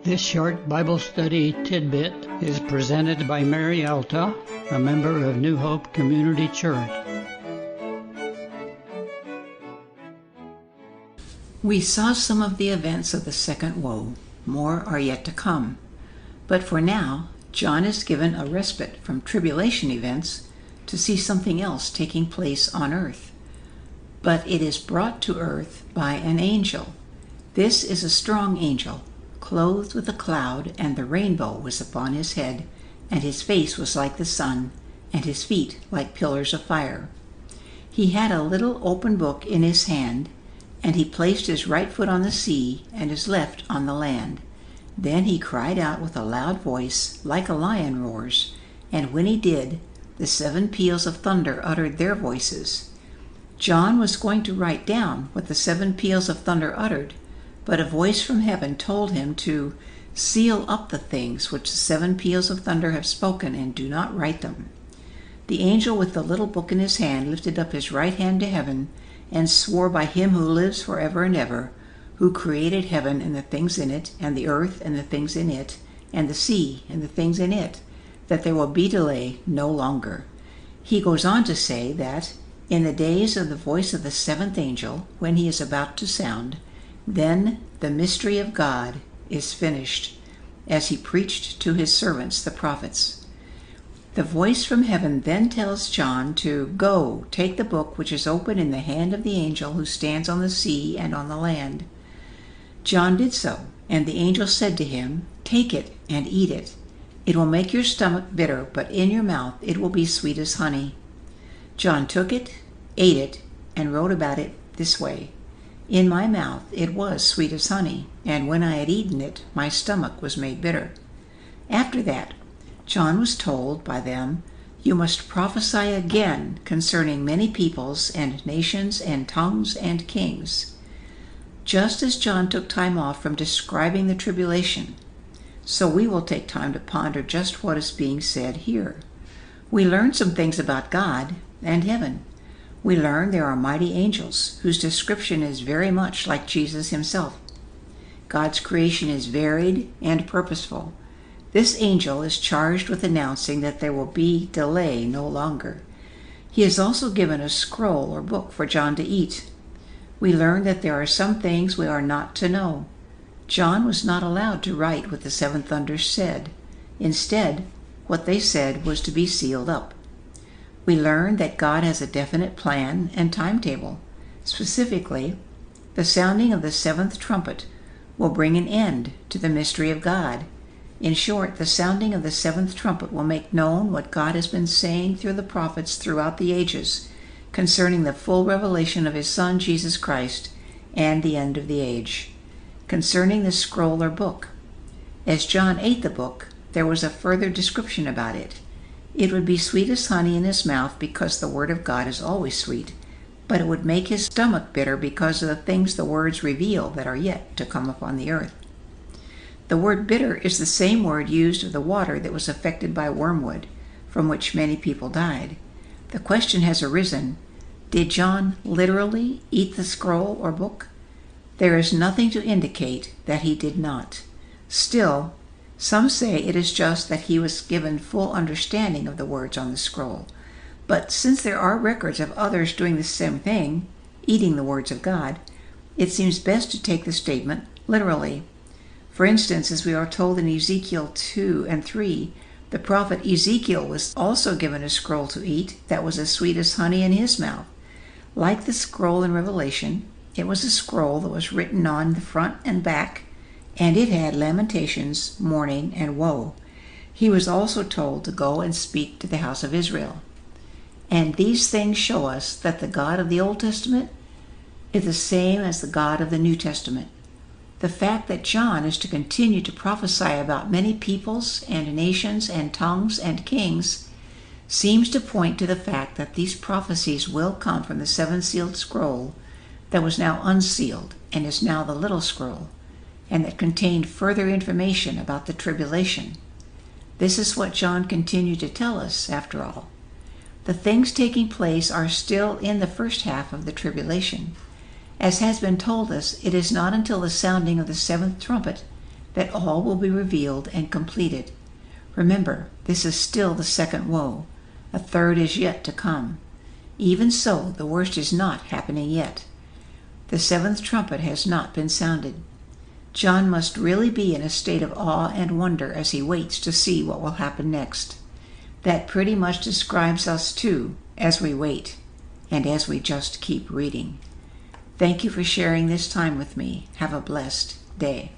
This short Bible study tidbit is presented by Mary Alta, a member of New Hope Community Church. We saw some of the events of the second woe. More are yet to come. But for now, John is given a respite from tribulation events to see something else taking place on earth. But it is brought to earth by an angel. This is a strong angel, clothed with a cloud, and the rainbow was upon his head, and his face was like the sun, and his feet like pillars of fire. He had a little open book in his hand, and he placed his right foot on the sea, and his left on the land. Then he cried out with a loud voice, like a lion roars, and when he did, the 7 peals of thunder uttered their voices. John was going to write down what the 7 peals of thunder uttered, but a voice from heaven told him to seal up the things which the 7 peals of thunder have spoken, and do not write them. The angel with the little book in his hand lifted up his right hand to heaven, and swore by him who lives forever and ever, who created heaven and the things in it, and the earth and the things in it, and the sea and the things in it, that there will be delay no longer. He goes on to say that in the days of the voice of the 7th angel, when he is about to sound, then the mystery of God is finished, as he preached to his servants the prophets. The voice from heaven then tells John to go, take the book which is open in the hand of the angel who stands on the sea and on the land. John did so, and the angel said to him, "Take it and eat it. It will make your stomach bitter, but in your mouth it will be sweet as honey." John took it, ate it, and wrote about it this way: "In my mouth it was sweet as honey, and when I had eaten it, my stomach was made bitter." After that, John was told by them, "You must prophesy again concerning many peoples and nations and tongues and kings." Just as John took time off from describing the tribulation, so we will take time to ponder just what is being said here. We learn some things about God and heaven. We learn there are mighty angels whose description is very much like Jesus himself. God's creation is varied and purposeful. This angel is charged with announcing that there will be delay no longer. He is also given a scroll or book for John to eat. We learn that there are some things we are not to know. John was not allowed to write what the 7 thunders said. Instead, what they said was to be sealed up. We learn that God has a definite plan and timetable. Specifically, the sounding of the 7th trumpet will bring an end to the mystery of God. In short, the sounding of the 7th trumpet will make known what God has been saying through the prophets throughout the ages concerning the full revelation of his Son, Jesus Christ, and the end of the age. Concerning the scroll or book, as John ate the book, there was a further description about it. It would be sweet as honey in his mouth because the word of God is always sweet, but it would make his stomach bitter because of the things the words reveal that are yet to come upon the earth. The word bitter is the same word used of the water that was affected by wormwood, from which many people died. The question has arisen, did John literally eat the scroll or book? There is nothing to indicate that he did not. Still, some say it is just that he was given full understanding of the words on the scroll. But since there are records of others doing the same thing, eating the words of God, it seems best to take the statement literally. For instance, as we are told in Ezekiel 2 and 3, the prophet Ezekiel was also given a scroll to eat that was as sweet as honey in his mouth. Like the scroll in Revelation, it was a scroll that was written on the front and back, and it had lamentations, mourning, and woe. He was also told to go and speak to the house of Israel. And these things show us that the God of the Old Testament is the same as the God of the New Testament. The fact that John is to continue to prophesy about many peoples and nations and tongues and kings seems to point to the fact that these prophecies will come from the 7-sealed scroll that was now unsealed and is now the little scroll, and that contained further information about the tribulation. This is what John continued to tell us, after all. The things taking place are still in the first half of the tribulation. As has been told us, it is not until the sounding of the 7th trumpet that all will be revealed and completed. Remember, this is still the second woe. A third is yet to come. Even so, the worst is not happening yet. The seventh trumpet has not been sounded. John must really be in a state of awe and wonder as he waits to see what will happen next. That pretty much describes us too, as we wait, and as we just keep reading. Thank you for sharing this time with me. Have a blessed day.